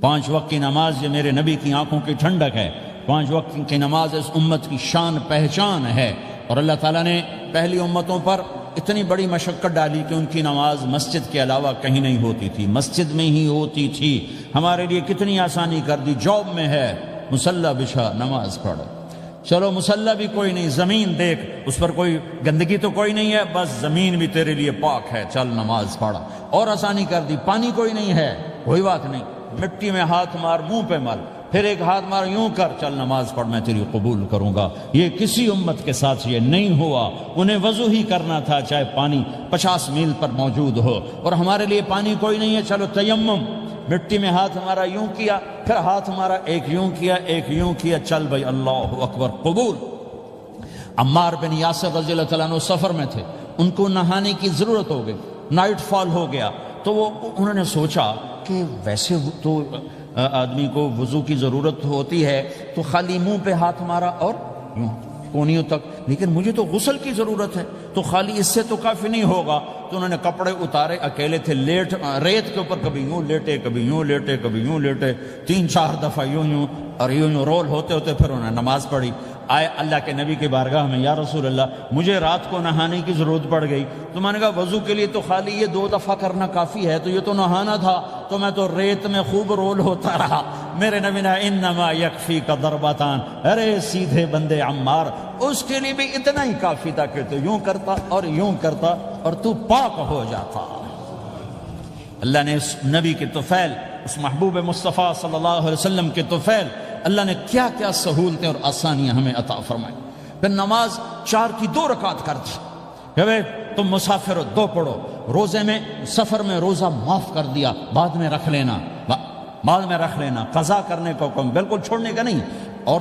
5 وقت کی نماز یہ میرے نبی کی آنکھوں کی ٹھنڈک ہے، 5 وقت کی نماز اس امت کی شان پہچان ہے۔ اور اللہ تعالیٰ نے پہلی امتوں پر اتنی بڑی مشقت ڈالی کہ ان کی نماز مسجد کے علاوہ کہیں نہیں ہوتی تھی، مسجد میں ہی ہوتی تھی۔ ہمارے لیے کتنی آسانی کر دی، جاب میں ہے مصلی بچھا نماز پڑھو، چلو مصلی بھی کوئی نہیں، زمین دیکھ اس پر کوئی گندگی تو کوئی نہیں ہے، بس زمین بھی تیرے لیے پاک ہے، چل نماز پڑھ۔ اور آسانی کر دی، پانی کوئی نہیں ہے، کوئی بات نہیں، مٹی میں ہاتھ مار، منہ پہ مل، پھر ایک ہاتھ مار، یوں کر، چل نماز پڑھ، میں تیری قبول کروں گا۔ یہ کسی امت کے ساتھ یہ نہیں ہوا، انہیں وضو ہی کرنا تھا چاہے پانی 50 میل پر موجود ہو۔ اور ہمارے لیے پانی کوئی نہیں ہے، چلو تیمم، مٹی میں ہاتھ ہمارا یوں کیا، پھر ہاتھ ہمارا ایک یوں کیا، ایک یوں کیا، چل بھائی اللہ اکبر قبول۔ عمار بن یاسر رضی اللہ تعالیٰ عنہ سفر میں تھے، ان کو نہانے کی ضرورت ہو گئی، نائٹ فال ہو گیا، تو انہوں نے سوچا کہ ویسے تو آدمی کو وضو کی ضرورت ہوتی ہے تو خالی منہ پہ ہاتھ مارا اور یوں کونیوں تک، لیکن مجھے تو غسل کی ضرورت ہے، تو خالی اس سے تو کافی نہیں ہوگا۔ تو انہوں نے کپڑے اتارے، اکیلے تھے، ریت کے اوپر کبھی یوں لیٹے، کبھی یوں لیٹے، کبھی یوں لیٹے، 3-4 دفعہ یوں اور یوں رول ہوتے ہوتے پھر انہوں نے نماز پڑھی۔ آئے اللہ کے نبی کی بارگاہ میں، یا رسول اللہ مجھے رات کو نہانے کی ضرورت پڑ گئی، تو میں نے کہا وضو کے لیے تو خالی یہ 2 دفعہ کرنا کافی ہے، تو یہ تو نہانا تھا، تو میں تو ریت میں خوب رول ہوتا رہا۔ میرے نبی نے انما یکفیک ضربتان، ارے سیدھے بندے عمار، اس کے لیے بھی اتنا ہی کافی تھا کہ تو یوں کرتا اور یوں کرتا اور تو پاک ہو جاتا۔ اللہ نے اس نبی کے طفیل، اس محبوب مصطفیٰ صلی اللہ علیہ وسلم کے طفیل، اللہ نے کیا کیا سہولتیں اور آسانیاں ہمیں عطا فرمائی۔ پھر نماز 4 کی 2 رکعت کر دی کہ بھئی تم مسافر ہو 2 پڑھو، روزے میں سفر میں روزہ معاف کر دیا، بعد میں رکھ لینا، بعد میں رکھ لینا، قضا کرنے کو حکم، بالکل چھوڑنے کا نہیں۔ اور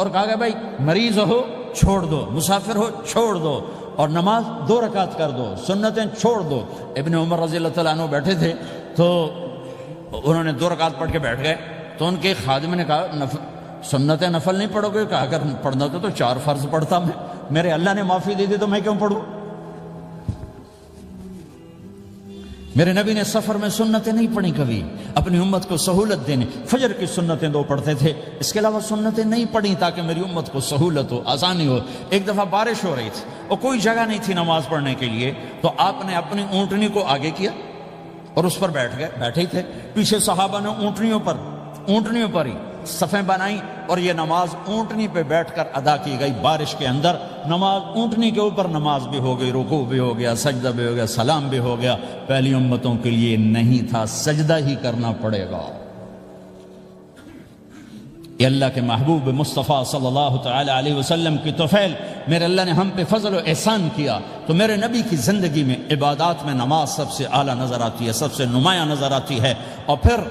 کہا کہ بھائی مریض ہو چھوڑ دو، مسافر ہو چھوڑ دو، اور نماز 2 رکعت کر دو، سنتیں چھوڑ دو۔ ابن عمر رضی اللہ تعالیٰ عنہ بیٹھے تھے تو انہوں نے 2 رکعت پڑھ کے بیٹھ گئے، تو ان کے خادم نے کہا سنتیں نفل نہیں پڑھو گے؟ کہا اگر پڑھنا تو 4 فرض پڑھتا میں، میرے اللہ نے معافی دے دی تو میں کیوں پڑھوں؟ میرے نبی نے سفر میں سنتیں نہیں پڑھی کبھی، اپنی امت کو سہولت دینے، فجر کی سنتیں 2 پڑھتے تھے، اس کے علاوہ سنتیں نہیں پڑھی تاکہ میری امت کو سہولت ہو، آسانی ہو۔ ایک دفعہ بارش ہو رہی تھی اور کوئی جگہ نہیں تھی نماز پڑھنے کے لیے، تو آپ نے اپنی اونٹنی کو آگے کیا اور اس پر بیٹھ گئے، بیٹھے ہی تھے، پیچھے صحابہ نے اونٹنیوں پر ہی صفیں بنائیں، اور یہ نماز اونٹنی پہ بیٹھ کر ادا کی گئی بارش کے اندر۔ نماز اونٹنی کے اوپر نماز بھی ہو گئی، رکوع بھی ہو گیا، سجدہ بھی ہو گیا، سلام بھی ہو گیا۔ پہلی امتوں کے لیے نہیں تھا، سجدہ ہی کرنا پڑے گا۔ یہ اللہ کے محبوب مصطفیٰ صلی اللہ تعالی علیہ وسلم کی طفیل، میرے اللہ نے ہم پہ فضل و احسان کیا، تو میرے نبی کی زندگی میں عبادات میں نماز سب سے اعلیٰ نظر آتی ہے، سب سے نمایاں نظر آتی ہے۔ اور پھر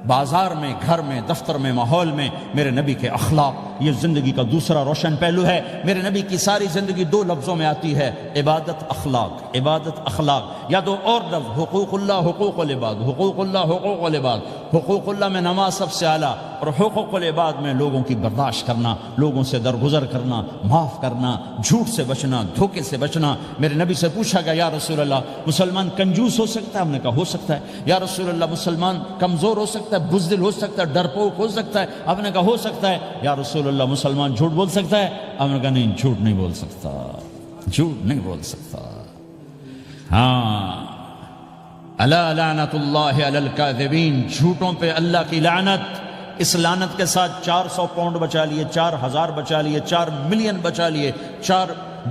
بازار میں، گھر میں، دفتر میں، ماحول میں میرے نبی کے اخلاق، یہ زندگی کا دوسرا روشن پہلو ہے۔ میرے نبی کی ساری زندگی 2 لفظوں میں آتی ہے، عبادت اخلاق، عبادت اخلاق، یا 2 اور لفظ، حقوق اللہ حقوق العباد، حقوق اللہ حقوق العباد۔ حقوق اللہ میں نماز سب سے اعلیٰ، اور حقوق العباد میں لوگوں کی برداشت کرنا، لوگوں سے درگزر کرنا، معاف کرنا، جھوٹ سے بچنا، دھوکے سے بچنا۔ میرے نبی سے پوچھا گیا یا رسول اللہ مسلمان کنجوس ہو سکتا ہے؟ ہم نے کہا ہو سکتا ہے۔ یا رسول اللہ مسلمان کمزور ہو سکتا ہے، بزدل ہو سکتا ہے، ڈرپوک ہو سکتا ہے؟ آپ نے کہا ہو سکتا ہے۔ یا رسول اللہ مسلمان جھوٹ بول سکتا ہے؟ آپ نے کہا نہیں، جھوٹ نہیں بول سکتا، جھوٹ نہیں بول سکتا۔ ہاں، الا لعنت اللہ علی الکاذبین، جھوٹوں پہ اللہ کی لعنت۔ اس لعنت کے ساتھ 400 پاؤنڈ بچا لیے، 4000 بچا لیے، 4 ملین بچا لیے، 4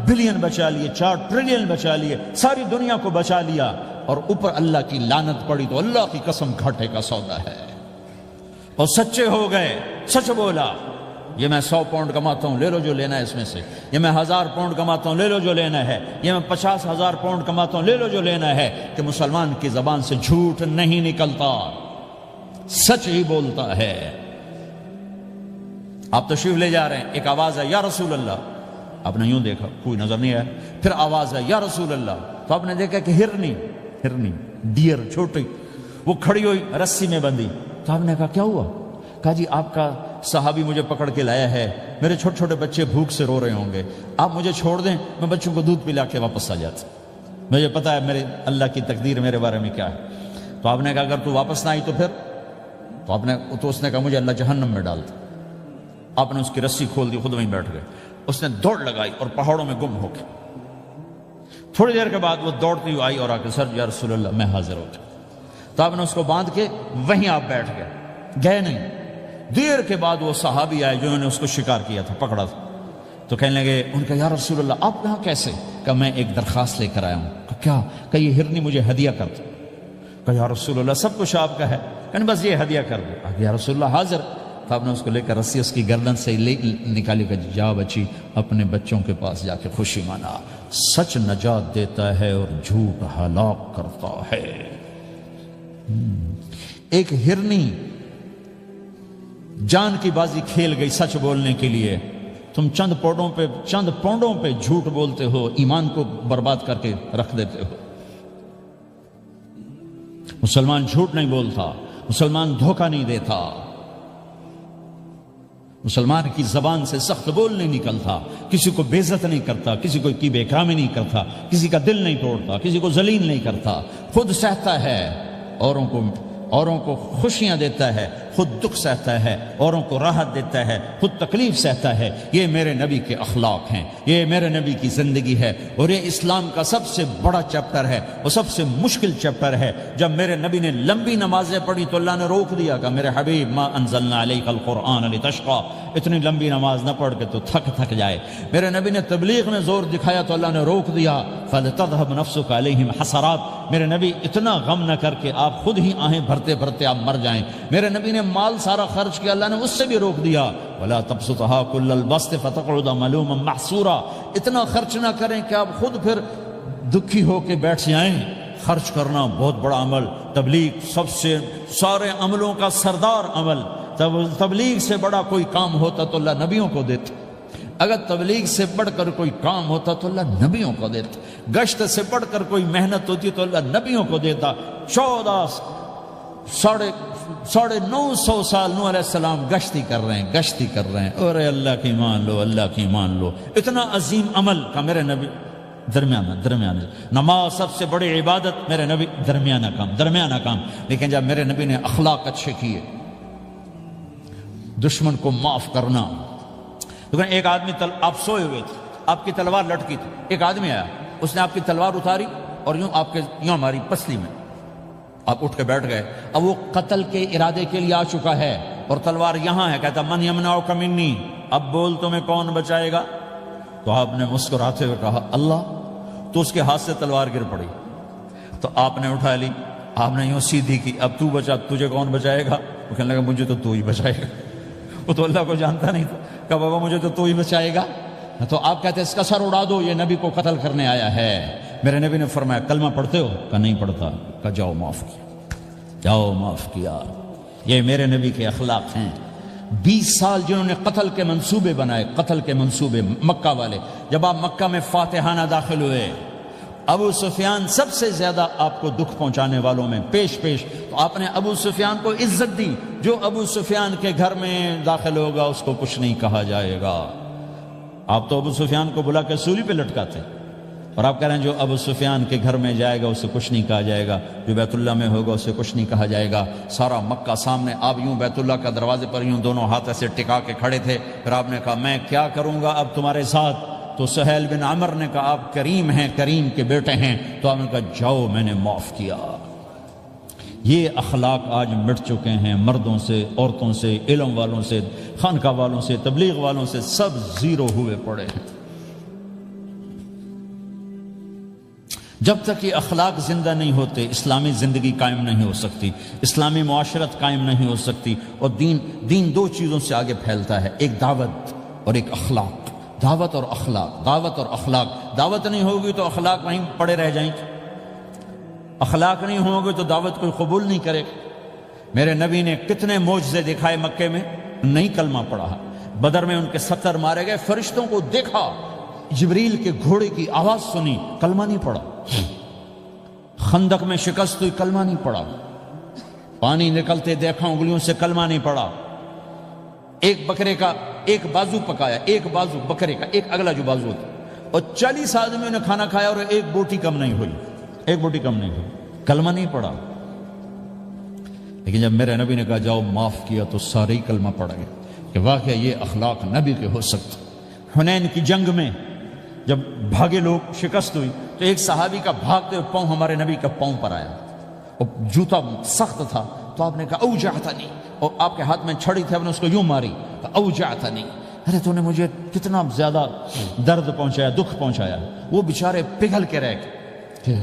بلین بچا لیے، 4 ٹریلین بچا لیے، ساری دنیا کو بچا لیا، اور اوپر اللہ کی لعنت پڑی تو اللہ کی قسم گھاٹے کا سودا ہے۔ اور سچے ہو گئے، سچ بولا، یہ میں 100 پاؤنڈ کماتا ہوں، لے لو جو لینا ہے اس میں سے، یہ میں 1000 پاؤنڈ کماتا ہوں، لے لو جو لینا ہے، یہ میں 50,000 پاؤنڈ کماتا ہوں، لے لو جو لینا ہے۔ کہ مسلمان کی زبان سے جھوٹ نہیں نکلتا، سچ ہی بولتا ہے۔ آپ تشریف لے جا رہے ہیں، ایک آواز ہے یا رسول اللہ، آپ نے یوں دیکھا، کوئی نظر نہیں آیا، پھر آواز ہے یا رسول اللہ، تو آپ نے دیکھا کہ ہرنی ڈیر چھوٹی وہ کھڑی ہوئی، رسی میں بندھی، تو آپ نے کہا کیا ہوا؟ کہا جی آپ کا صحابی مجھے پکڑ کے لایا ہے، میرے چھوٹے چھوٹے بچے بھوک سے رو رہے ہوں گے، آپ مجھے چھوڑ دیں، میں بچوں کو دودھ پلا کے واپس آ جاتا، مجھے پتا ہے میرے اللہ کی تقدیر میرے بارے میں کیا ہے۔ تو آپ نے کہا اگر تو واپس نہ آئی تو پھر تو اس نے کہا مجھے اللہ جہنم میں ڈال دے۔ آپ نے اس کی رسی کھول دی، خود وہیں بیٹھ گئے۔ اس نے دوڑ لگائی اور پہاڑوں میں گم ہو گئے۔ تھوڑی دیر کے بعد وہ دوڑتی ہوئی آئی اور آ کے سر یا رسول اللہ میں حاضر ہو گیا۔ تو آپ نے اس کو باندھ کے وہیں آپ بیٹھ گئے نہیں۔ دیر کے بعد وہ صحابی آئے جنہوں نے اس کو شکار کیا تھا، پکڑا تھا، تو کہنے لگے، ان کا یا رسول اللہ آپ یہاں کیسے؟ کہا میں ایک درخواست لے کر آیا ہوں۔ کہا کیا؟ کہ یہ ہرنی مجھے ہدیہ کر دو۔ کہا یا رسول اللہ سب کچھ آپ کا ہے، کہنے بس یہ ہدیہ کر دو۔ یا رسول اللہ حاضر۔ تو آپ نے اس کو لے کر رسی اس کی گردن سے نکالی کہ جا بچی اپنے بچوں کے پاس جا کے خوشی منا، سچ نجات دیتا ہے اور جھوٹ ہلاک کرتا ہے۔ ایک ہرنی جان کی بازی کھیل گئی سچ بولنے کے لیے، تم چند پونڈوں پہ جھوٹ بولتے ہو، ایمان کو برباد کر کے رکھ دیتے ہو۔ مسلمان جھوٹ نہیں بولتا، مسلمان دھوکہ نہیں دیتا، مسلمان کی زبان سے سخت بول نہیں نکلتا، کسی کو بے عزت نہیں کرتا، کسی کو کی بے اکرامی نہیں کرتا، کسی کا دل نہیں توڑتا، کسی کو ذلیل نہیں کرتا، خود سہتا ہے، اوروں کو خوشیاں دیتا ہے، خود دکھ سہتا ہے، اوروں کو راحت دیتا ہے، خود تکلیف سہتا ہے۔ یہ میرے نبی کے اخلاق ہیں، یہ میرے نبی کی زندگی ہے، اور یہ اسلام کا سب سے بڑا چیپٹر ہے، وہ سب سے مشکل چیپٹر ہے۔ جب میرے نبی نے لمبی نمازیں پڑھی تو اللہ نے روک دیا کہ میرے حبیب ما انزلنا علیک القرآن لتشقى، اتنی لمبی نماز نہ پڑھ کے تو تھک جائے۔ میرے نبی نے تبلیغ میں زور دکھایا تو اللہ نے روک دیا، فلتذهب نفسك علیہم حسرات، میرے نبی اتنا غم نہ کر کے آپ خود ہی آہیں بھرتے بھرتے آپ مر جائیں۔ میرے نبی نے مال سارا خرچ کیا، اللہ نے اس سے بھی روک دیا، ولا تبسطها كل البسط فتقعد ملوما محسورا، اتنا خرچ نہ کریں کہ آپ خود پھر دکھی ہو کے بیٹھ جائیں۔ خرچ کرنا بہت بڑا عمل، تبلیغ سب سے سارے عملوں کا سردار عمل۔ تبلیغ سے بڑا کوئی کام ہوتا تو اللہ نبیوں کو دیتا، اگر تبلیغ سے بڑھ کر کوئی کام ہوتا تو اللہ نبیوں کو دیتا، گشت سے بڑھ کر کوئی محنت ہوتی تو اللہ نبیوں کو دیتا۔ 950 سال نوح علیہ السلام گشتی کر رہے ہیں، اور اللہ کی مان لو، اتنا عظیم عمل کا میرے نبی درمیانہ نماز سب سے بڑی عبادت، میرے نبی درمیانہ کام۔ لیکن جب میرے نبی نے اخلاق اچھے کیے، دشمن کو معاف کرنا، لیکن ایک آدمی آپ سوئے ہوئے تھے، آپ کی تلوار لٹکی تھی، ایک آدمی آیا، اس نے آپ کی تلوار اتاری اور یوں ماری پسلی میں، آپ اٹھ کے بیٹھ گئے۔ اب وہ قتل کے ارادے کے لیے آ چکا ہے اور تلوار یہاں ہے، کہتا من یمنعک منی، اب بول تمہیں کون بچائے گا؟ تو آپ نے مسکراتے ہوئے کہا اللہ، تو اس کے ہاتھ سے تلوار گر پڑی، تو آپ نے اٹھا لی، آپ نے یوں سیدھی کی، اب تو بچا، تجھے کون بچائے گا؟ وہ کہنے لگا مجھے تو ہی بچائے گا۔ وہ تو اللہ کو جانتا نہیں تھا، کہا بابا مجھے تو ہی بچائے گا۔ تو آپ کہتے ہیں اس کا سر اڑا دو، یہ نبی کو قتل کرنے آیا ہے۔ میرے نبی نے فرمایا کلمہ پڑھتے ہو؟ کہا نہیں پڑھتا۔ کہا جاؤ معاف کیا۔ یہ میرے نبی کے اخلاق ہیں۔ 20 سال جنہوں نے قتل کے منصوبے مکہ والے، جب آپ مکہ میں فاتحانہ داخل ہوئے، ابو سفیان سب سے زیادہ آپ کو دکھ پہنچانے والوں میں پیش تو آپ نے ابو سفیان کو عزت دی۔ جو ابو سفیان کے گھر میں داخل ہوگا اس کو کچھ نہیں کہا جائے گا۔ آپ تو ابو سفیان کو بلا کے سولی پہ لٹکاتے، اور آپ کہہ رہے ہیں جو ابو سفیان کے گھر میں جائے گا اسے کچھ نہیں کہا جائے گا، جو بیت اللہ میں ہوگا اسے کچھ نہیں کہا جائے گا۔ سارا مکہ سامنے، آپ یوں بیت اللہ کا دروازے پر یوں دونوں ہاتھ ایسے ٹکا کے کھڑے تھے۔ پھر آپ نے کہا میں کیا کروں گا اب تمہارے ساتھ؟ تو سہیل بن عمر نے کہا آپ کریم ہیں، کریم کے بیٹے ہیں۔ تو آپ نے کہا جاؤ میں نے معاف کیا۔ یہ اخلاق آج مٹ چکے ہیں، مردوں سے، عورتوں سے، علم والوں سے، خانقاہ والوں سے، تبلیغ والوں سے، سب زیرو ہوئے پڑے ہیں۔ جب تک یہ اخلاق زندہ نہیں ہوتے اسلامی زندگی قائم نہیں ہو سکتی، اسلامی معاشرت قائم نہیں ہو سکتی۔ اور دین دو چیزوں سے آگے پھیلتا ہے، ایک دعوت اور ایک اخلاق۔ دعوت اور اخلاق۔ دعوت نہیں ہوگی تو اخلاق وہیں پڑے رہ جائیں گے، اخلاق نہیں ہوں گے تو دعوت کوئی قبول نہیں کرے گا۔ میرے نبی نے کتنے معجزے دکھائے مکے میں، نہیں کلمہ پڑھا۔ بدر میں ان کے 70 مارے گئے، فرشتوں کو دیکھا، جبریل کے گھوڑے کی آواز سنی، کلمہ نہیں پڑھا۔ خندق میں شکست ہوئی، کلمہ نہیں پڑھا۔ پانی نکلتے دیکھا، انگلیوں سے کلمہ نہیں پڑھا۔ ایک بکرے کا ایک بازو پکایا، ایک بازو بکرے کا، ایک اگلا جو بازو ہوتا، اور 40 آدمیوں نے کھانا کھایا اور ایک بوٹی کم نہیں ہوئی، کلمہ نہیں پڑھا۔ لیکن جب میرے نبی نے کہا جاؤ معاف کیا تو سارے ہی کلمہ پڑ گئے کہ واقعہ یہ اخلاق نبی کے ہو سکتے۔ حنین کی جنگ میں جب بھاگے لوگ، شکست ہوئی، تو ایک صحابی کا بھاگتے ہوئے پاؤں ہمارے نبی کا پاؤں پر آیا، اور جوتا سخت تھا، تو آپ نے کہا اوجعتنی، اور آپ کے ہاتھ میں چھڑی تھی، آپ نے اس کو یوں ماری، اوجعتنی، ارے تو نے مجھے کتنا زیادہ درد پہنچایا، دکھ پہنچایا۔ وہ بیچارے پگھل کے رہ گئے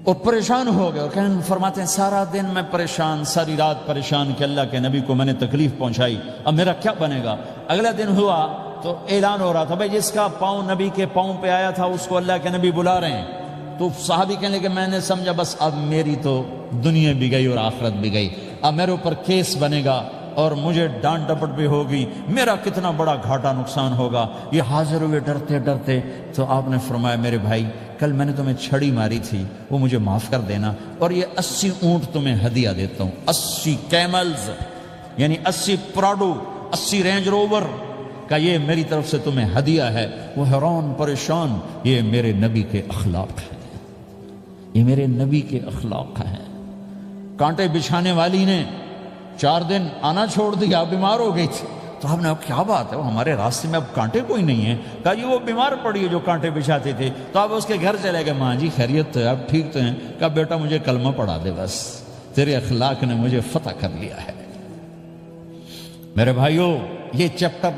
اور پریشان ہو گئے، اور فرماتے ہیں سارا دن میں پریشان، ساری رات پریشان کہ اللہ کے نبی کو میں نے تکلیف پہنچائی، اب میرا کیا بنے گا۔ اگلا دن ہوا تو اعلان ہو رہا تھا بھائی جس کا پاؤں نبی کے پاؤں پہ آیا تھا اس کو اللہ کے نبی بلا رہے ہیں۔ تو صحابی کہنے لگے میں نے سمجھا بس اب میری تو دنیا بھی گئی اور آخرت بھی گئی، اب میرے اوپر کیس بنے گا اور مجھے ڈانٹ ڈپٹ بھی ہوگی، میرا کتنا بڑا گھاٹا نقصان ہوگا۔ یہ حاضر ہوئے ڈرتے ڈرتے، تو آپ نے فرمایا میرے بھائی کل میں نے تمہیں چھڑی ماری تھی، وہ مجھے معاف کر دینا، اور یہ 80 اونٹ تمہیں ہدیہ دیتا ہوں، 80 کیملز یعنی 80 پراڈو، 80 رینج روور کا یہ میری طرف سے تمہیں ہدیہ ہے۔ وہ حیران پریشان، یہ میرے نبی کے اخلاق ہیں، یہ میرے نبی کے اخلاق ہیں۔ کانٹے بچھانے والی نے 4 دن آنا چھوڑ دیا، بیمار ہو گئی تھی، تو ہم نے اب کیا بات ہے، وہ ہمارے راستے میں اب کانٹے کوئی نہیں ہے، کہا یہ وہ بیمار پڑی ہے جو کانٹے بچھاتے تھے۔ تو آپ اس کے گھر چلے گئے، ماں جی خیریت تو ہے، اب ٹھیک تو ہیں؟ کہا بیٹا مجھے کلمہ پڑھا دے، بس تیرے اخلاق نے مجھے فتح کر لیا ہے۔ میرے بھائیوں یہ چیپٹر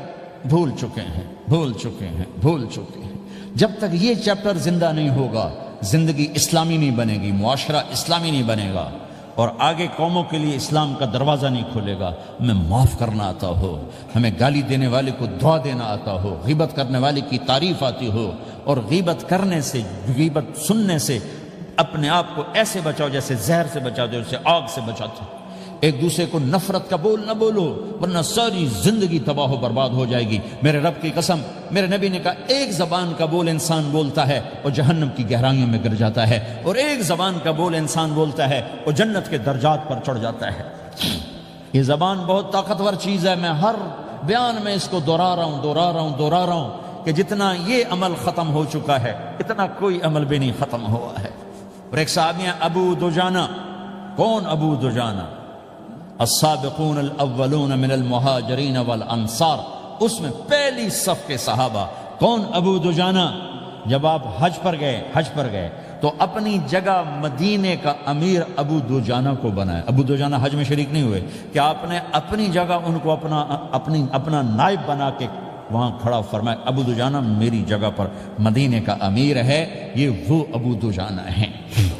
بھول چکے ہیں، بھول چکے ہیں، بھول چکے ہیں۔ جب تک یہ چیپٹر زندہ نہیں ہوگا زندگی اسلامی نہیں بنے گی، معاشرہ اسلامی نہیں بنے گا، اور آگے قوموں کے لیے اسلام کا دروازہ نہیں کھلے گا۔ ہمیں معاف کرنا آتا ہو، ہمیں گالی دینے والے کو دعا دینا آتا ہو، غیبت کرنے والے کی تعریف آتی ہو، اور غیبت کرنے سے، غیبت سننے سے اپنے آپ کو ایسے بچاؤ جیسے زہر سے بچاتے ہو، جیسے آگ سے بچاتے ہو۔ ایک دوسرے کو نفرت کا بول نہ بولو ورنہ ساری زندگی تباہ و برباد ہو جائے گی۔ میرے رب کی قسم، میرے نبی نے کہا ایک زبان کا بول انسان بولتا ہے اور جہنم کی گہرائیوں میں گر جاتا ہے، اور ایک زبان کا بول انسان بولتا ہے اور جنت کے درجات پر چڑھ جاتا ہے۔ یہ زبان بہت طاقتور چیز ہے، میں ہر بیان میں اس کو دہرا رہا ہوں کہ جتنا یہ عمل ختم ہو چکا ہے اتنا کوئی عمل بھی نہیں ختم ہوا ہے۔ اور ایک صحابی ہیں ابو دجانہ۔ کون ابو دجانہ؟ السابقون الاولون من المہاجرین والانصار، اس میں پہلی صف کے صحابہ۔ کون ابو دجانہ؟ جب آپ حج پر گئے تو اپنی جگہ مدینے کا امیر ابو دجانہ کو بنایا۔ ابو دجانہ حج میں شریک نہیں ہوئے کہ آپ نے اپنی جگہ ان کو اپنا نائب بنا کے وہاں کھڑا فرمایا ابو دجانہ میری جگہ پر مدینے کا امیر ہے، یہ وہ ابو دجانہ ہیں۔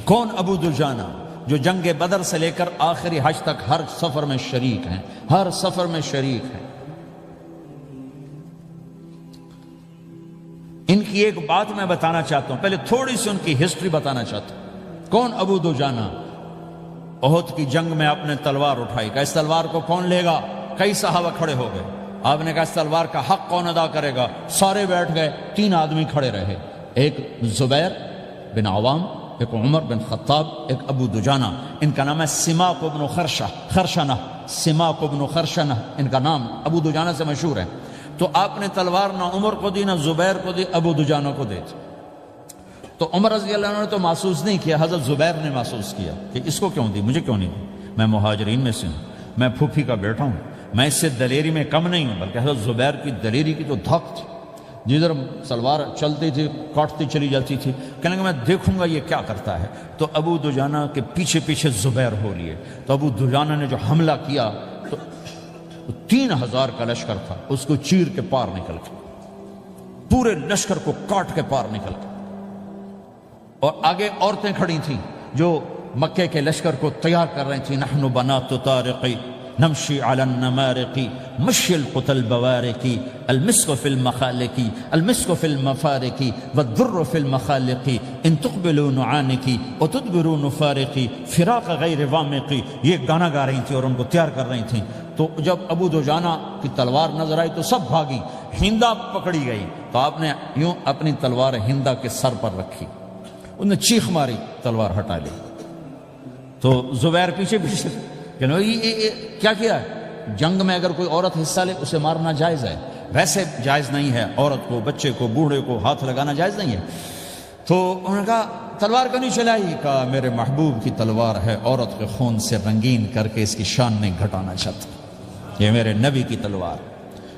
کون ابو دجانہ؟ جو جنگ بدر سے لے کر آخری حج تک ہر سفر میں شریک ہیں، ہر سفر میں شریک ہیں۔ ان کی ایک بات میں بتانا چاہتا ہوں، پہلے تھوڑی سی ان کی ہسٹری بتانا چاہتا ہوں۔ کون ابو دجانہ؟ احد کی جنگ میں آپ نے تلوار اٹھائی، کہ اس تلوار کو کون لے گا؟ کئی صحابہ کھڑے ہو گئے۔ آپ نے کہا اس تلوار کا حق کون ادا کرے گا؟ سارے بیٹھ گئے، 3 آدمی کھڑے رہے، ایک زبیر بن عوام، ایک عمر بن خطاب، ایک ابو دجانہ۔ ان کا نام ہے سماک بن خرشنہ، سماک بن خرشنہ ان کا نام ابو دجانہ سے مشہور ہے۔ تو آپ نے تلوار نہ عمر کو دی، نہ زبیر کو دی، ابو دجانہ کو دی۔ تو عمر رضی اللہ عنہ نے تو محسوس نہیں کیا، حضرت زبیر نے محسوس کیا کہ اس کو کیوں دی، مجھے کیوں نہیں دی؟ میں مہاجرین میں سے ہوں، میں پھوپھی کا بیٹا ہوں، میں اس سے دلیری میں کم نہیں ہوں۔ بلکہ حضرت زبیر کی دلیری کی تو دھک تھی، جدھر سلوار چلتی تھی کاٹتی چلی جاتی تھی، کہنے کہ میں دیکھوں گا یہ کیا کرتا ہے۔ تو ابو دجانہ کے پیچھے پیچھے زبیر ہو لیے۔ تو ابو دجانہ نے جو حملہ کیا تو 3000 کا لشکر تھا، اس کو چیر کے پار نکل کے، پورے لشکر کو کاٹ کے پار نکل کے، اور آگے عورتیں کھڑی تھیں جو مکے کے لشکر کو تیار کر رہی تھیں۔ نحن بنات طارقی نمشی علی النمارقی مشی القتل بوارقی المسک فی المخالقی المسک فی المفارقی والذر فی المخالقی ان تقبلوا نعانقی وتدبروا نفارقی فراق غیر وامقی۔ یہ گانا گا رہی تھیں اور ان کو تیار کر رہی تھیں۔ تو جب ابو دجانہ کی تلوار نظر آئی تو سب بھاگی، ہندا پکڑی گئی، تو آپ نے یوں اپنی تلوار ہندا کے سر پر رکھی، انہوں نے چیخ ماری، تلوار ہٹا لی۔ تو زبیر پیچھے پیچھے کہ کیا کیا ہے؟ جنگ میں اگر کوئی عورت حصہ لے اسے مارنا جائز ہے، ویسے جائز نہیں ہے، عورت کو، بچے کو، بوڑھے کو ہاتھ لگانا جائز نہیں ہے۔ تو انہوں نے کہا تلوار کیوں نہیں چلائی؟ کہا میرے محبوب کی تلوار ہے، عورت کے خون سے رنگین کر کے اس کی شان نہیں گھٹانا چاہتا، یہ میرے نبی کی تلوار۔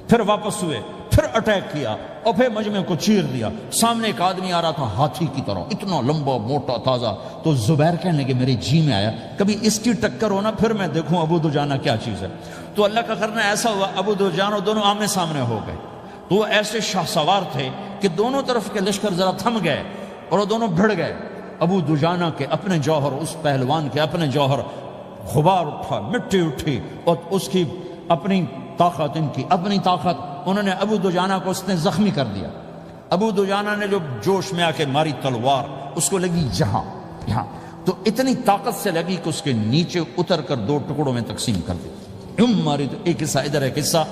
پھر واپس ہوئے، پھر اٹیک کیا اور پھر مجمع کو چیر دیا۔ سامنے ایک آدمی آ رہا تھا ہاتھی کی طرح، اتنا لمبا موٹا تازہ، تو زبیر کہنے لگے میرے جی میں آیا کبھی اس کی ٹکر ہونا پھر میں دیکھوں ابو دجانہ کیا چیز ہے۔ تو اللہ کا کرنا ایسا ہوا ابو دجانہ دونوں آمنے سامنے ہو گئے، تو وہ ایسے شاہ سوار تھے کہ دونوں طرف کے لشکر ذرا تھم گئے اور وہ دونوں بھڑ گئے۔ ابو دجانہ کے اپنے جوہر، اس پہلوان کے اپنے جوہر، غبار اٹھا، مٹی اٹھی، اور اس کی اپنی طاقت، ان کی اپنی طاقت، انہوں نے ابو دجانہ کو اس نے زخمی کر دیا۔ ابو دجانہ نے جو جوش میں آ کے ماری تلوار، اس کو لگی یہاں، تو اتنی طاقت سے لگی کہ اس کے نیچے اتر کر 2 ٹکڑوں میں تقسیم کر دی۔ یوں ماری تو ایک حصہ ادھر ایک حصہ،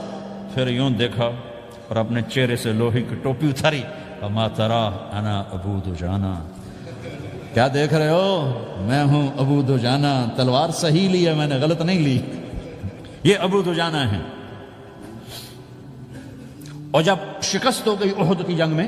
پھر یوں دیکھا اور اپنے چہرے سے لوہے کی ٹوپی اتاری، وما ترى انا ابو دجانہ، کیا دیکھ رہے ہو؟ میں ہوں ابو دجانہ، تلوار صحیح لی ہے میں نے، غلط نہیں لی۔ یہ ابو دجانہ ہیں۔ اور جب شکست ہو گئی احد کی جنگ میں،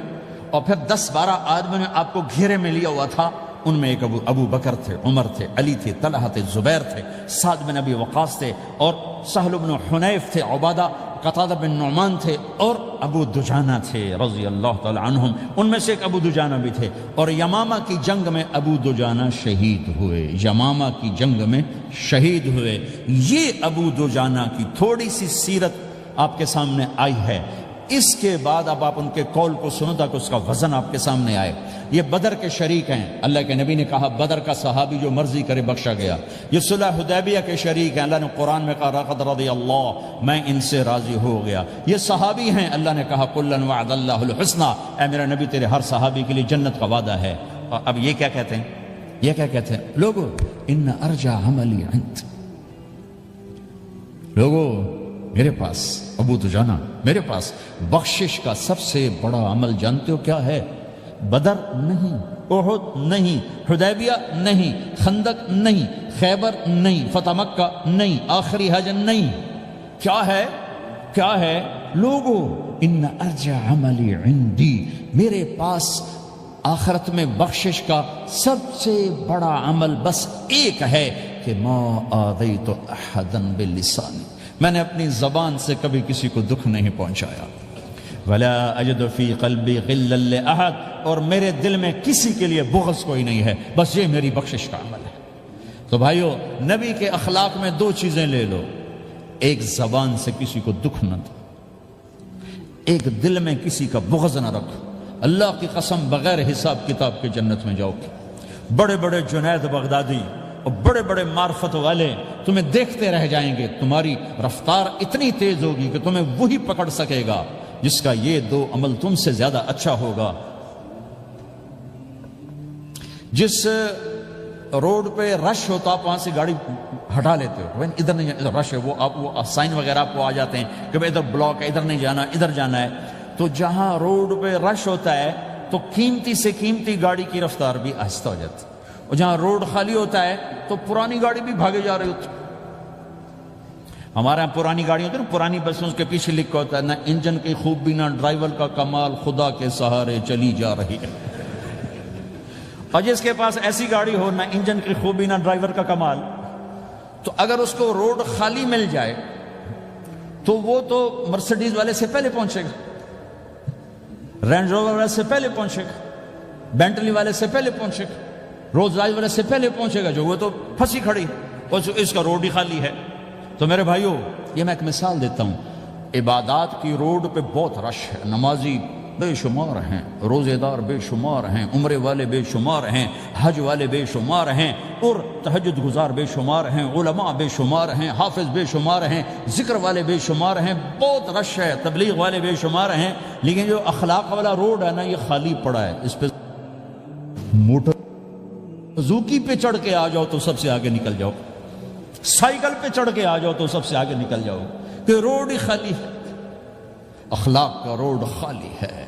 اور پھر 10-12 آدمیوں نے آپ کو گھیرے میں لیا ہوا تھا، ان میں ایک ابو بکر تھے، عمر تھے، علی تھے، طلحہ تھے، زبیر تھے، سعد بن ابی وقاص تھے، اور سہل بن حنیف تھے، عبادہ قتادہ بن نعمان تھے، اور ابو دجانہ تھے رضی اللہ تعالی عنہم۔ ان میں سے ایک ابو دجانہ بھی تھے، اور یمامہ کی جنگ میں ابو دجانہ شہید ہوئے، یمامہ کی جنگ میں شہید ہوئے۔ یہ ابو دجانہ کی تھوڑی سی سیرت آپ کے سامنے آئی ہے۔ اس کے بعد اب آپ ان کے قول کو سنو تاکہ اس کا وزن آپ کے سامنے آئے۔ یہ بدر کے شریک ہیں، اللہ کے نبی نے کہا بدر کا صحابی جو مرضی کرے بخشا گیا۔ یہ صلح حدیبیہ کے شریک ہیں، اللہ نے قرآن میں کہا لقد رضی اللہ، میں ان سے راضی ہو گیا۔ یہ صحابی ہیں، اللہ نے کہا کلا وعد اللہ الحسنی، اے میرا نبی تیرے ہر صحابی کے لیے جنت کا وعدہ ہے۔ اور اب یہ کیا کہتے ہیں؟ یہ کیا کہتے ہیں لوگو؟ ان ارجع عملی عند، لوگو میرے پاس، ابو دجانہ میرے پاس بخشش کا سب سے بڑا عمل جانتے ہو کیا ہے؟ بدر نہیں، احد نہیں، حدیبیہ نہیں، خندق نہیں، خیبر نہیں، فتح مکہ نہیں، آخری حج نہیں۔ کیا ہے؟ کیا ہے لوگو؟ ان ارجع عملی عندی، میرے پاس آخرت میں بخشش کا سب سے بڑا عمل بس ایک ہے کہ ما آذیت احدا بلسانی، میں نے اپنی زبان سے کبھی کسی کو دکھ نہیں پہنچایا۔ ولا اجد فی قلبی غلا لاحد، اور میرے دل میں کسی کے لیے بغض کوئی نہیں ہے، بس یہ میری بخشش کا عمل ہے۔ تو بھائیو، نبی کے اخلاق میں 2 چیزیں لے لو، ایک زبان سے کسی کو دکھ نہ دو، ایک دل میں کسی کا بغض نہ رکھو۔ اللہ کی قسم بغیر حساب کتاب کے جنت میں جاؤ گے۔ بڑے بڑے جنید بغدادی اور بڑے بڑے معرفت والے تمہیں دیکھتے رہ جائیں گے، تمہاری رفتار اتنی تیز ہوگی کہ تمہیں وہی پکڑ سکے گا جس کا یہ 2 عمل تم سے زیادہ اچھا ہوگا۔ جس روڈ پہ رش ہوتا آپ وہاں سے گاڑی ہٹا لیتے ہو، ادھر نہیں جانا، ادھر رش ہے، وہ سائن وغیرہ آپ کو آ جاتے ہیں کہ ادھر بلاک ہے، ادھر نہیں جانا، ادھر جانا ہے۔ تو جہاں روڈ پہ رش ہوتا ہے تو قیمتی سے قیمتی گاڑی کی رفتار بھی آہستہ ہو جاتی ہے، اور جہاں روڈ خالی ہوتا ہے تو پرانی گاڑی بھی بھاگے جا رہی ہوتی۔ ہمارے یہاں پرانی گاڑی ہوتی ہے نا، پرانی بسوں کے پیچھے لکھا ہوتا ہے نہ انجن کی خوبی نہ ڈرائیور کا کمال، خدا کے سہارے چلی جا رہی ہے۔ اور جس کے پاس ایسی گاڑی ہو، نہ انجن کی خوبی نہ ڈرائیور کا کمال، تو اگر اس کو روڈ خالی مل جائے تو وہ تو مرسیڈیز والے سے پہلے پہنچے گا، رینج روور والے سے پہلے پہنچے گا، بینٹلی والے سے پہلے پہنچے گا، روز رائز والے سے پہلے پہنچے گا، جو وہ تو پھنسی کھڑی اور اس کا روڈ ہی خالی ہے۔ تو میرے بھائیو، یہ میں ایک مثال دیتا ہوں، عبادات کی روڈ پہ بہت رش ہے، نمازی بے شمار ہیں، روزے دار بے شمار ہیں، عمرے والے بے شمار ہیں، حج والے بے شمار ہیں، اور تہجد گزار بے شمار ہیں، علماء بے شمار ہیں، حافظ بے شمار ہیں، ذکر والے بے شمار ہیں، بہت رش ہے، تبلیغ والے بے شمار ہیں، لیکن جو اخلاق والا روڈ ہے نا، یہ خالی پڑا ہے۔ اس پہ موٹر زوکی پہ چڑھ کے آ جاؤ تو سب سے آگے نکل جاؤ، سائیکل پہ چڑھ کے آ جاؤ تو سب سے آگے نکل جاؤ، کہ روڈ ہی خالی ہے، اخلاق کا روڈ خالی ہے۔